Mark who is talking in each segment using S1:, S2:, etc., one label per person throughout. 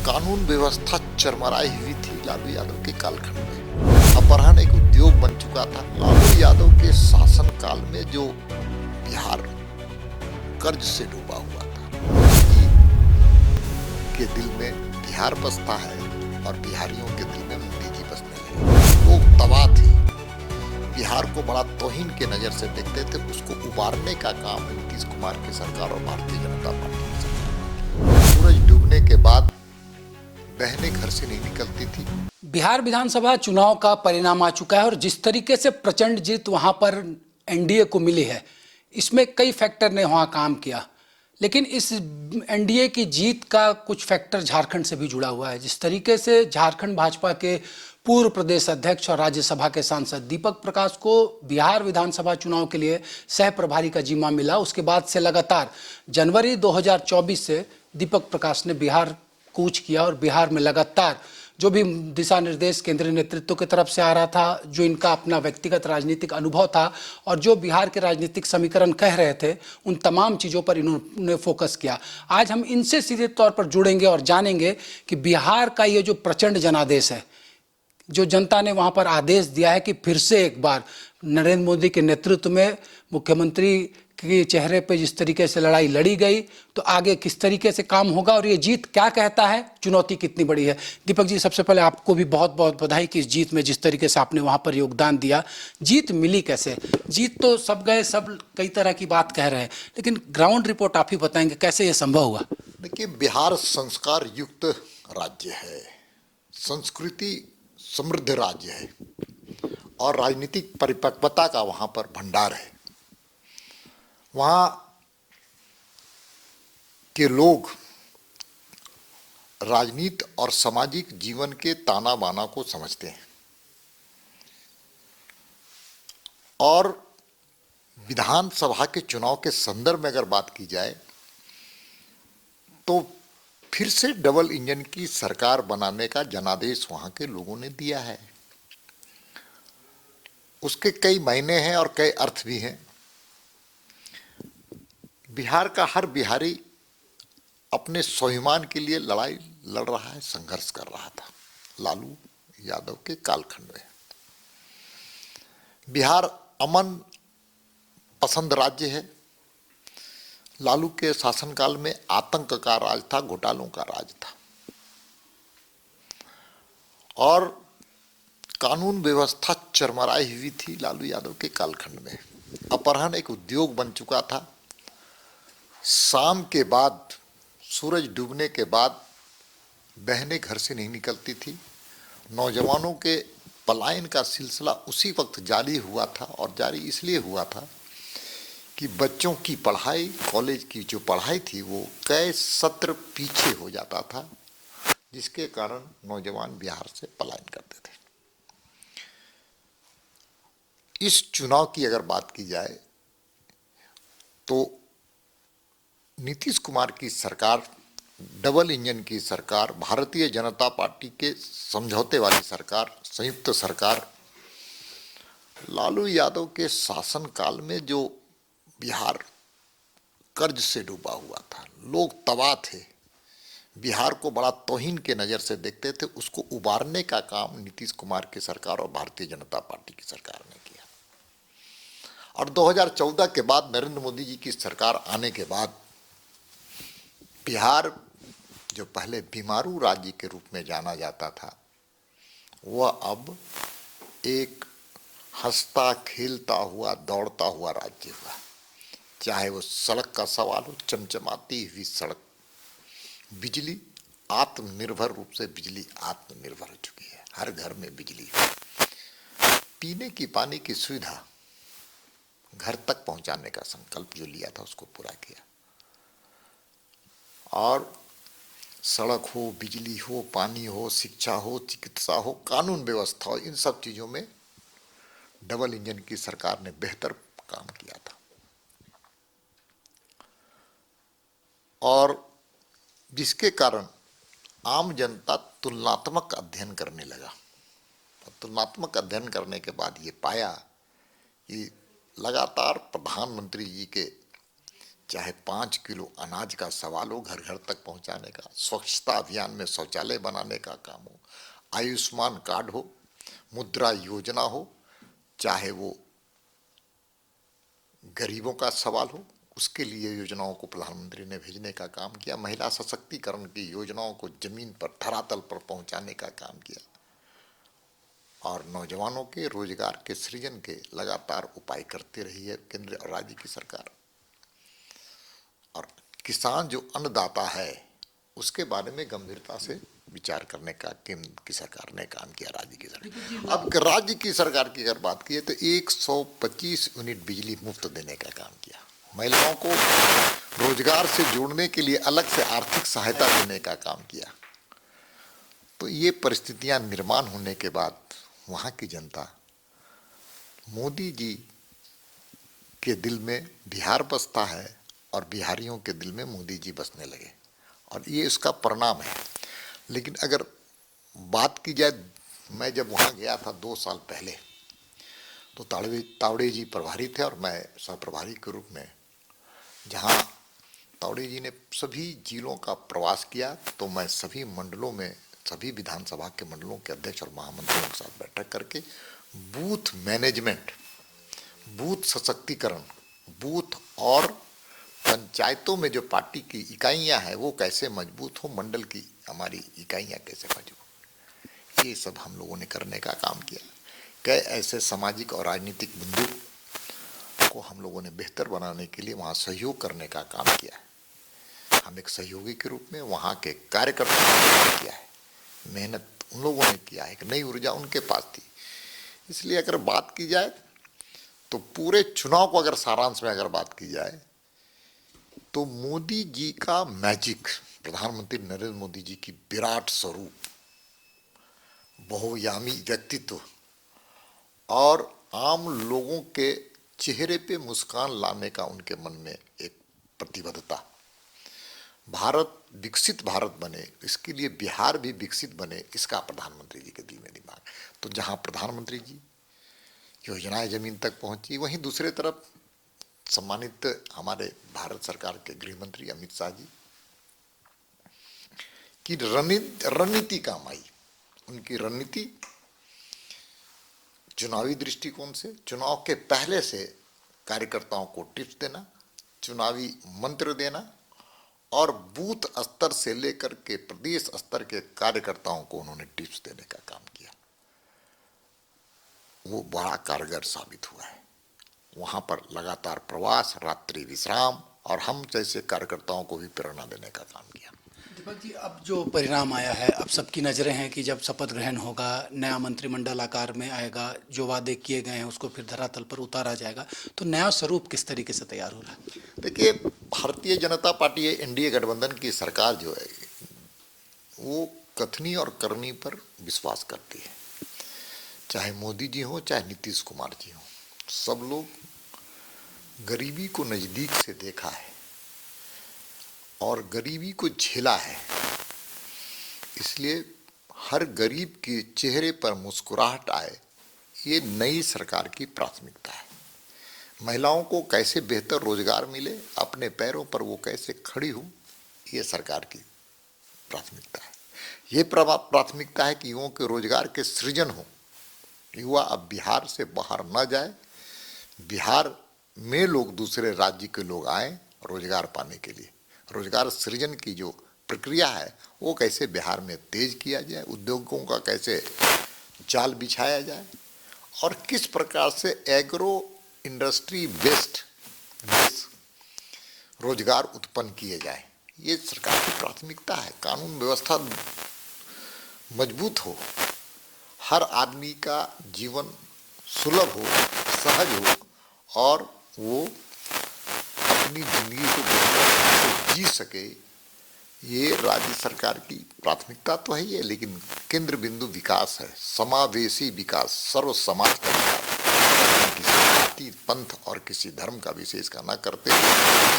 S1: कानून व्यवस्था चरमराई हुई थी लालू यादव के कालखंड में। अपहरण एक उद्योग बन चुका था। लालू यादव के शासनकाल में जो बिहार कर्ज से डूबा हुआ था, के दिल में बिहार बसता है और बिहारियों के दिल में मोदी जी बसने लगे। लोग तबाह थे, बिहार को बड़ा तौहीन के नजर से देखते थे। उसको उबारने का काम नीतीश कुमार की सरकार और भारतीय जनता पार्टी की सरकार। सूरज डूबने के बाद बहनें घर से नहीं निकलती थी।
S2: बिहार विधानसभा चुनाव का परिणाम आ चुका है और जिस तरीके से प्रचंड जीत वहां पर एनडीए को मिली है, इसमें कई फैक्टर ने वहां काम किया। लेकिन इस एनडीए की जीत का कुछ फैक्टर झारखंड से भी जुड़ा हुआ है। जिस तरीके से झारखंड भाजपा के पूर्व प्रदेश अध्यक्ष और राज्यसभा के सांसद दीपक प्रकाश को बिहार विधानसभा चुनाव के लिए सह प्रभारी का जिम्मा मिला, उसके बाद से लगातार जनवरी 2024 से दीपक प्रकाश ने बिहार कूच किया और बिहार में लगातार जो भी दिशा निर्देश केंद्रीय नेतृत्व की तरफ से आ रहा था, जो इनका अपना व्यक्तिगत राजनीतिक अनुभव था और जो बिहार के राजनीतिक समीकरण कह रहे थे, उन तमाम चीज़ों पर इन्होंने फोकस किया। आज हम इनसे सीधे तौर पर जुड़ेंगे और जानेंगे कि बिहार का ये जो प्रचंड जनादेश है, जो जनता ने वहाँ पर आदेश दिया है कि फिर से एक बार नरेंद्र मोदी के नेतृत्व में मुख्यमंत्री के चेहरे पे जिस तरीके से लड़ाई लड़ी गई, तो आगे किस तरीके से काम होगा और ये जीत क्या कहता है, चुनौती कितनी बड़ी है। दीपक जी, सबसे पहले आपको भी बहुत बहुत बधाई कि इस जीत में जिस तरीके से आपने वहाँ पर योगदान दिया। जीत मिली कैसे? जीत तो सब गए, सब कई तरह की बात कह रहे हैं, लेकिन ग्राउंड रिपोर्ट आप ही बताएंगे कैसे ये संभव हुआ।
S1: देखिए, बिहार संस्कार युक्त राज्य है, संस्कृति समृद्ध राज्य है और राजनीतिक परिपक्वता का वहाँ पर भंडार है। वहाँ के लोग राजनीति और सामाजिक जीवन के ताना बाना को समझते हैं और विधानसभा के चुनाव के संदर्भ में अगर बात की जाए तो फिर से डबल इंजन की सरकार बनाने का जनादेश वहाँ के लोगों ने दिया है। उसके कई मायने हैं और कई अर्थ भी हैं। बिहार का हर बिहारी अपने स्वाभिमान के लिए लड़ाई लड़ रहा है, संघर्ष कर रहा था लालू यादव के कालखंड में। बिहार अमन पसंद राज्य है। लालू के शासनकाल में आतंक का राज था, घोटालों का राज था और कानून व्यवस्था चरमराई हुई थी लालू यादव के कालखंड में। अपहरण एक उद्योग बन चुका था। शाम के बाद, सूरज डूबने के बाद बहनें घर से नहीं निकलती थी। नौजवानों के पलायन का सिलसिला उसी वक्त जारी हुआ था और जारी इसलिए हुआ था कि बच्चों की पढ़ाई, कॉलेज की जो पढ़ाई थी वो कई सत्र पीछे हो जाता था, जिसके कारण नौजवान बिहार से पलायन करते थे। इस चुनाव की अगर बात की जाए तो नीतीश कुमार की सरकार, डबल इंजन की सरकार, भारतीय जनता पार्टी के समझौते वाली सरकार, संयुक्त सरकार, लालू यादव के शासनकाल में जो बिहार कर्ज से डूबा हुआ था, लोग तबाह थे, बिहार को बड़ा तौहीन के नज़र से देखते थे। उसको उबारने का काम नीतीश कुमार की सरकार और भारतीय जनता पार्टी की सरकार ने किया। और 2014 के बाद नरेंद्र मोदी जी की सरकार आने के बाद बिहार, जो पहले बीमारू राज्य के रूप में जाना जाता था, वह अब एक हंसता खेलता हुआ दौड़ता हुआ राज्य हुआ। चाहे वो सड़क का सवाल हो, चमचमाती हुई सड़क, बिजली आत्मनिर्भर रूप से बिजली आत्मनिर्भर हो चुकी है, हर घर में बिजली। पीने की पानी की सुविधा घर तक पहुंचाने का संकल्प जो लिया था उसको पूरा किया और सड़क हो, बिजली हो, पानी हो, शिक्षा हो, चिकित्सा हो, कानून व्यवस्था हो, इन सब चीज़ों में डबल इंजन की सरकार ने बेहतर काम किया था। और जिसके कारण आम जनता तुलनात्मक अध्ययन करने लगा। तुलनात्मक अध्ययन करने के बाद ये पाया कि लगातार प्रधानमंत्री जी के चाहे 5 किलो अनाज का सवाल हो घर घर तक पहुंचाने का, स्वच्छता अभियान में शौचालय बनाने का काम हो, आयुष्मान कार्ड हो, मुद्रा योजना हो, चाहे वो गरीबों का सवाल हो, उसके लिए योजनाओं को प्रधानमंत्री ने भेजने का काम किया। महिला सशक्तिकरण की योजनाओं को जमीन पर धरातल पर पहुंचाने का काम किया और नौजवानों के रोजगार के सृजन के लगातार उपाय करती रही है केंद्र और राज्य की सरकार। और किसान जो अन्नदाता है उसके बारे में गंभीरता से विचार करने का केंद्र की सरकार ने काम किया, राज्य की सरकार। अब राज्य की सरकार की अगर बात की तो 125 यूनिट बिजली मुफ्त देने का काम किया, महिलाओं को रोजगार से जोड़ने के लिए अलग से आर्थिक सहायता देने का काम किया। तो ये परिस्थितियां निर्माण होने के बाद वहाँ की जनता मोदी जी के दिल में बिहार बसता है और बिहारियों के दिल में मोदी जी बसने लगे और ये इसका परिणाम है। लेकिन अगर बात की जाए, मैं जब वहाँ गया था 2 साल पहले तो तावड़े जी प्रभारी थे और मैं सहप्रभारी के रूप में, जहाँ तावड़े जी ने सभी जिलों का प्रवास किया तो मैं सभी मंडलों में, सभी विधानसभा के मंडलों के अध्यक्ष और महामंत्रियों के साथ बैठक करके बूथ मैनेजमेंट, बूथ सशक्तिकरण, बूथ और पंचायतों में जो पार्टी की इकाइयां हैं वो कैसे मजबूत हो, मंडल की हमारी इकाइयां कैसे मजबूत, ये सब हम लोगों ने करने का काम किया। कई ऐसे सामाजिक और राजनीतिक बिंदु को हम लोगों ने बेहतर बनाने के लिए वहाँ सहयोग करने का काम किया है। हम एक सहयोगी के रूप में वहाँ के कार्यकर्ताओं ने किया है, मेहनत उन लोगों ने किया है, एक नई ऊर्जा उनके पास थी। इसलिए अगर बात की जाए तो पूरे चुनाव को अगर सारांश में अगर बात की जाए तो मोदी जी का मैजिक, प्रधानमंत्री नरेंद्र मोदी जी की विराट स्वरूप, बहुआयामी व्यक्तित्व और आम लोगों के चेहरे पे मुस्कान लाने का उनके मन में एक प्रतिबद्धता, भारत विकसित भारत बने, इसके लिए बिहार भी विकसित बने, इसका प्रधानमंत्री जी के दिल में दिमाग। तो जहां प्रधानमंत्री जी योजनाएं जमीन तक पहुंची, वहीं दूसरे तरफ सम्मानित हमारे भारत सरकार के गृह मंत्री अमित शाह जी की रणनीति काम आई। उनकी रणनीति चुनावी दृष्टिकोण से, चुनाव के पहले से कार्यकर्ताओं को टिप्स देना, चुनावी मंत्र देना और बूथ स्तर से लेकर के प्रदेश स्तर के कार्यकर्ताओं को उन्होंने टिप्स देने का काम किया। वो बड़ा कारगर साबित हुआ है। वहां पर लगातार प्रवास, रात्रि विश्राम और हम जैसे कार्यकर्ताओं को भी प्रेरणा देने का काम किया।
S2: दीपक जी, अब जो परिणाम आया है, अब सबकी नज़रें हैं कि जब शपथ ग्रहण होगा, नया मंत्रिमंडल आकार में आएगा, जो वादे किए गए हैं उसको फिर धरातल पर उतारा जाएगा, तो नया स्वरूप किस तरीके से तैयार हो रहा है?
S1: देखिए, भारतीय जनता पार्टी एनडीए गठबंधन की सरकार जो है वो कथनी और करनी पर विश्वास करती है। चाहे मोदी जी हो, चाहे नीतीश कुमार जी हो, सब लोग गरीबी को नजदीक से देखा है और गरीबी को झेला है। इसलिए हर गरीब के चेहरे पर मुस्कुराहट आए, ये नई सरकार की प्राथमिकता है। महिलाओं को कैसे बेहतर रोजगार मिले, अपने पैरों पर वो कैसे खड़ी हो, ये सरकार की प्राथमिकता है। ये प्राथमिकता है कि युवाओं के रोजगार के सृजन हो, युवा अब बिहार से बाहर न जाए, बिहार में लोग, दूसरे राज्य के लोग आए रोजगार पाने के लिए। रोजगार सृजन की जो प्रक्रिया है वो कैसे बिहार में तेज किया जाए, उद्योगों का कैसे जाल बिछाया जाए और किस प्रकार से एग्रो इंडस्ट्री बेस्ड रोजगार उत्पन्न किए जाए, ये सरकार की प्राथमिकता है। कानून व्यवस्था मजबूत हो, हर आदमी का जीवन सुलभ हो, सहज हो और वो अपनी जिंदगी को बेहतर जी सके, ये राज्य सरकार की प्राथमिकता तो है ही, लेकिन केंद्र बिंदु विकास है, समावेशी विकास, सर्व समाज का विकास, किसी जाति, पंथ और किसी धर्म का विशेष का न करते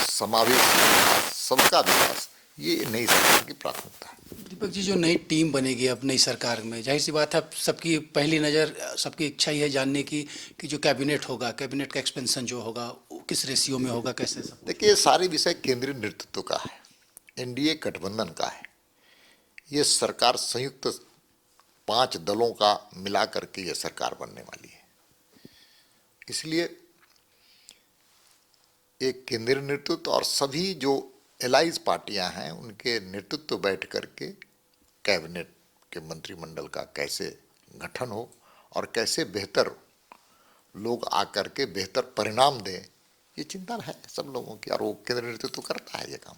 S1: समावेशी विकास, सबका विकास, ये नई सरकार की प्राथमिकता है।
S2: दीपक जी, जो नई टीम बनेगी अब नई सरकार में, जाहिर सी बात है सबकी पहली नज़र, सबकी इच्छा ही है जानने की कि जो कैबिनेट होगा, कैबिनेट का एक्सपेंशन जो होगा किस रेशियो में होगा, कैसे सब?
S1: देखिए, ये सारे विषय केंद्रीय नेतृत्व का है, एनडीए गठबंधन का है। ये सरकार संयुक्त 5 दलों का मिला करके ये सरकार बनने वाली है। इसलिए एक केंद्रीय नेतृत्व और सभी जो एलाइज पार्टियां हैं उनके नेतृत्व बैठ करके कैबिनेट के मंत्रिमंडल का कैसे गठन हो और कैसे बेहतर लोग आकर के बेहतर परिणाम दें, ये चिंता है सब लोगों की, और वो केंद्रीय नेतृत्व करता है ये काम।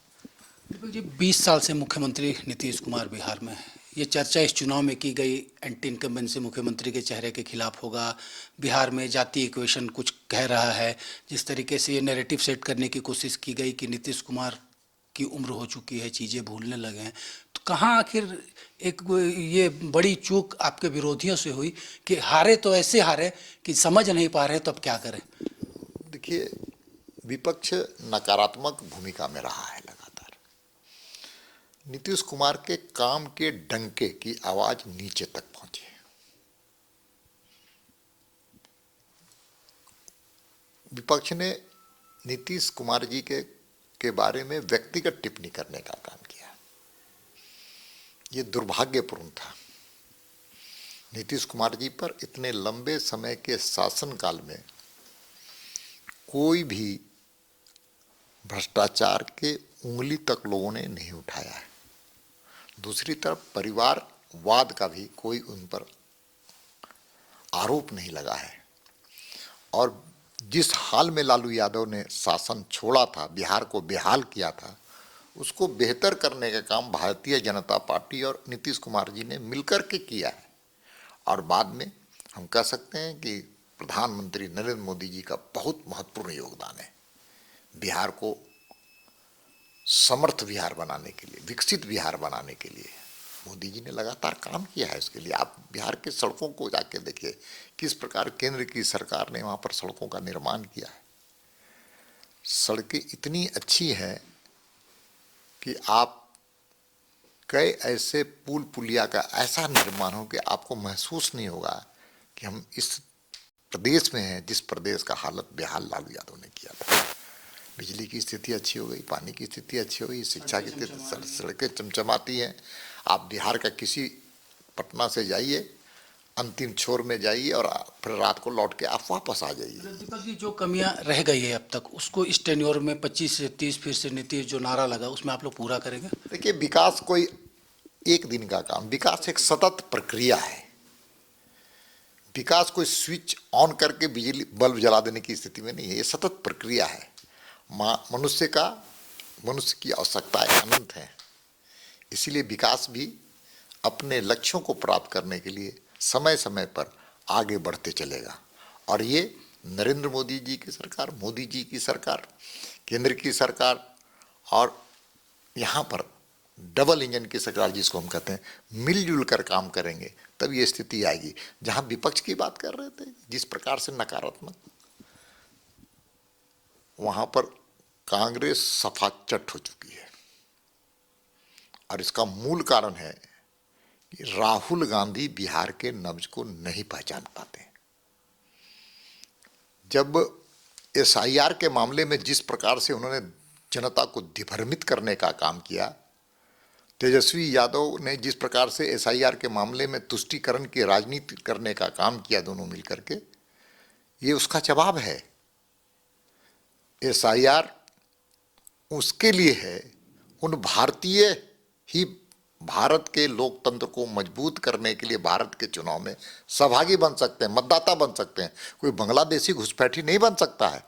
S2: दीपक जी, 20 साल से मुख्यमंत्री नीतीश कुमार बिहार में है। ये चर्चा इस चुनाव में की गई एंटी इनकम्बेंसी मुख्यमंत्री के चेहरे के खिलाफ होगा, बिहार में जाति इक्वेशन कुछ कह रहा है, जिस तरीके से ये नैरेटिव सेट करने की कोशिश की गई कि नीतीश कुमार की उम्र हो चुकी है, चीज़ें भूलने लगे हैं, तो कहाँ आखिर एक ये बड़ी चूक आपके विरोधियों से हुई कि हारे तो ऐसे हारे कि समझ नहीं पा रहे, तो अब क्या करें?
S1: देखिए, विपक्ष नकारात्मक भूमिका में रहा है लगातार। नीतीश कुमार के काम के डंके की आवाज नीचे तक पहुंची है। विपक्ष ने नीतीश कुमार जी के बारे में व्यक्तिगत टिप्पणी करने का काम किया। ये दुर्भाग्यपूर्ण था। नीतीश कुमार जी पर इतने लंबे समय के शासनकाल में कोई भी भ्रष्टाचार के उंगली तक लोगों ने नहीं उठाया है। दूसरी तरफ परिवारवाद का भी कोई उन पर आरोप नहीं लगा है। और जिस हाल में लालू यादव ने शासन छोड़ा था, बिहार को बेहाल किया था, उसको बेहतर करने का काम भारतीय जनता पार्टी और नीतीश कुमार जी ने मिलकर के किया है। और बाद में हम कह सकते हैं कि प्रधानमंत्री नरेंद्र मोदी जी का बहुत महत्वपूर्ण योगदान है बिहार को समर्थ बिहार बनाने के लिए, विकसित बिहार बनाने के लिए। मोदी जी ने लगातार काम किया है उसके लिए। आप बिहार के सड़कों को जाके देखिए, किस प्रकार केंद्र की सरकार ने वहाँ पर सड़कों का निर्माण किया है। सड़कें इतनी अच्छी हैं कि आप कई ऐसे पुल पुलिया का ऐसा निर्माण हो कि आपको महसूस नहीं होगा कि हम इस प्रदेश में हैं जिस प्रदेश का हालत बेहाल लालू यादव ने किया था। बिजली की स्थिति अच्छी हो गई, पानी की स्थिति अच्छी हो गई, शिक्षा की स्थिति, सड़कें चमचमाती हैं। आप बिहार का किसी पटना से जाइए, अंतिम छोर में जाइए और फिर रात को लौट के आप वापस आ जाइए।
S2: दीपक जी, जो कमियां रह गई है अब तक, उसको इस टेन्योर में 25 से 30 फिर से नीतीश जो नारा लगा, उसमें आप लोग पूरा करेंगे?
S1: देखिए, विकास कोई एक दिन का काम, विकास एक सतत प्रक्रिया है। विकास कोई स्विच ऑन करके बिजली बल्ब जला देने की स्थिति में नहीं है, ये सतत प्रक्रिया है। मनुष्य की आवश्यकताएं अनंत हैं। इसीलिए विकास भी अपने लक्ष्यों को प्राप्त करने के लिए समय समय पर आगे बढ़ते चलेगा। और ये नरेंद्र मोदी जी की सरकार, मोदी जी की सरकार, केंद्र की सरकार और यहाँ पर डबल इंजन की सरकार जिसको हम कहते हैं, मिलजुल कर काम करेंगे तब ये स्थिति आएगी। जहाँ विपक्ष की बात कर रहे थे, जिस प्रकार से नकारात्मक, वहाँ पर कांग्रेस सफाचट हो चुकी है। और इसका मूल कारण है कि राहुल गांधी बिहार के नब्ज को नहीं पहचान पाते। जब एसआईआर के मामले में जिस प्रकार से उन्होंने जनता को दिभ्रमित करने का काम किया, तेजस्वी यादव ने जिस प्रकार से एसआईआर के मामले में तुष्टीकरण की राजनीति करने का काम किया, दोनों मिलकर के, ये उसका जवाब है। एसआईआर उसके लिए है, उन भारतीय ही भारत के लोकतंत्र को मजबूत करने के लिए भारत के चुनाव में सहभागी बन सकते हैं, मतदाता बन सकते हैं। कोई बांग्लादेशी घुसपैठी नहीं बन सकता है।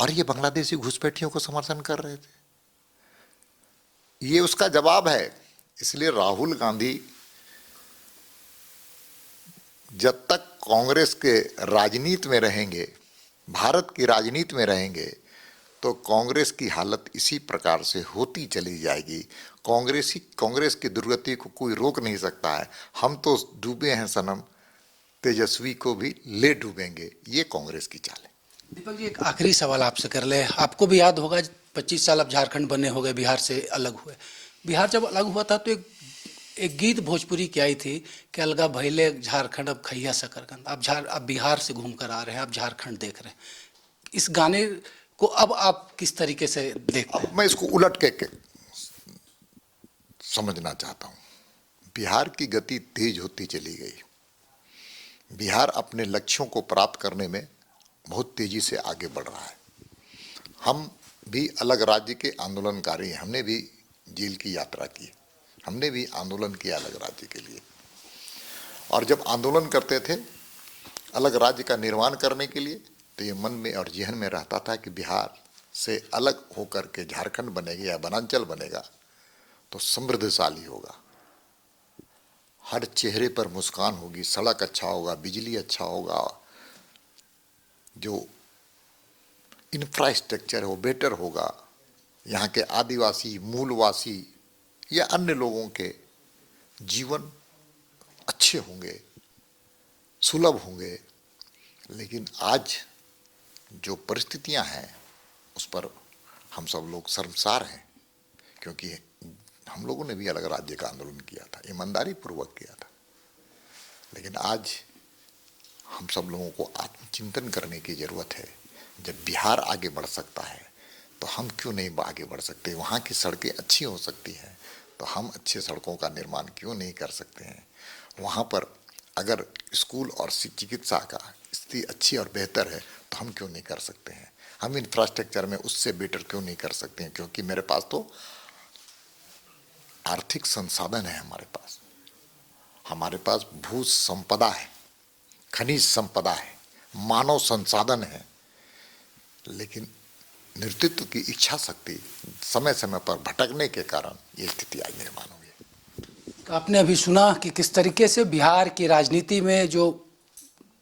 S1: और ये बांग्लादेशी घुसपैठियों को समर्थन कर रहे थे, ये उसका जवाब है। इसलिए राहुल गांधी जब तक कांग्रेस के राजनीति में रहेंगे, भारत की राजनीति में रहेंगे, तो कांग्रेस की हालत इसी प्रकार से होती चली जाएगी। कांग्रेस की दुर्गति को कोई रोक नहीं सकता है। हम तो डूबे हैं सनम, तेजस्वी को भी ले डूबेंगे, ये कांग्रेस की चाल है।
S2: दीपक जी, एक आखिरी सवाल आपसे कर ले। आपको भी याद होगा 25 साल अब झारखंड बने हो गए, बिहार से अलग हुए। बिहार जब अलग हुआ था तो एक गीत भोजपुरी की आई थी कि अलगा भैले झारखंड अब खैया शकरकंद। अब बिहार से घूम कर आ रहे हैं, आप झारखंड देख रहे हैं। इस गाने को अब आप किस तरीके से देखते हैं?
S1: अब मैं इसको उलट के समझना चाहता हूं। बिहार की गति तेज होती चली गई। बिहार अपने लक्ष्यों को प्राप्त करने में बहुत तेजी से आगे बढ़ रहा है। हम भी अलग राज्य के आंदोलनकारी हैं, हमने भी जेल की यात्रा की, हमने भी आंदोलन किया अलग राज्य के लिए। और जब आंदोलन करते थे अलग राज्य का निर्माण करने के लिए, तो ये मन में और जहन में रहता था कि बिहार से अलग होकर के झारखंड बनेगा या वनांचल बनेगा तो समृद्धशाली होगा, हर चेहरे पर मुस्कान होगी, सड़क अच्छा होगा, बिजली अच्छा होगा, जो इंफ्रास्ट्रक्चर है वो बेटर होगा, यहाँ के आदिवासी, मूलवासी या अन्य लोगों के जीवन अच्छे होंगे, सुलभ होंगे। लेकिन आज जो परिस्थितियां हैं उस पर हम सब लोग शर्मसार हैं, क्योंकि हम लोगों ने भी अलग राज्य का आंदोलन किया था, ईमानदारी पूर्वक किया था। लेकिन आज हम सब लोगों को आत्मचिंतन करने की जरूरत है। जब बिहार आगे बढ़ सकता है तो हम क्यों नहीं आगे बढ़ सकते? वहाँ की सड़कें अच्छी हो सकती हैं तो हम अच्छे सड़कों का निर्माण क्यों नहीं कर सकते हैं? वहाँ पर अगर स्कूल और चिकित्सा का स्थिति अच्छी और बेहतर है तो हम क्यों नहीं कर सकते हैं? हम इंफ्रास्ट्रक्चर में उससे बेटर क्यों नहीं कर सकते हैं? क्योंकि मेरे पास तो आर्थिक संसाधन है, हमारे पास भू संपदा है, खनिज संपदा है, मानव संसाधन है। लेकिन नेतृत्व की इच्छा शक्ति समय समय पर भटकने के कारण ये स्थिति आज निर्माण हुई है।
S2: आपने अभी सुना कि किस तरीके से बिहार की राजनीति में जो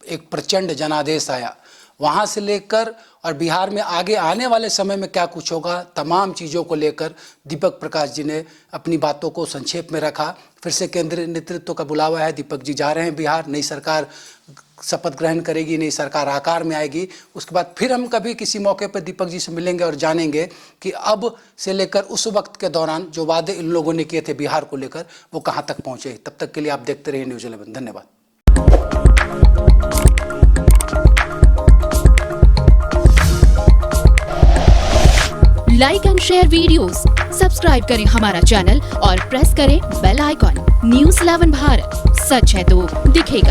S2: एक प्रचंड जनादेश आया, वहाँ से लेकर और बिहार में आगे आने वाले समय में क्या कुछ होगा, तमाम चीज़ों को लेकर दीपक प्रकाश जी ने अपनी बातों को संक्षेप में रखा। फिर से केंद्रीय नेतृत्व का बुलावा है, दीपक जी जा रहे हैं बिहार, नई सरकार शपथ ग्रहण करेगी, नई सरकार आकार में आएगी। उसके बाद फिर हम कभी किसी मौके पर दीपक जी से मिलेंगे और जानेंगे कि अब से लेकर उस वक्त के दौरान जो वादे इन लोगों ने किए थे बिहार को लेकर वो कहाँ तक पहुँचे। तब तक के लिए आप देखते रहिए न्यूज़ 11। धन्यवाद।
S3: Like and share videos, subscribe करें हमारा चैनल और प्रेस करें बेल आइकॉन। न्यूज़ 11 भारत, सच है तो दिखेगा।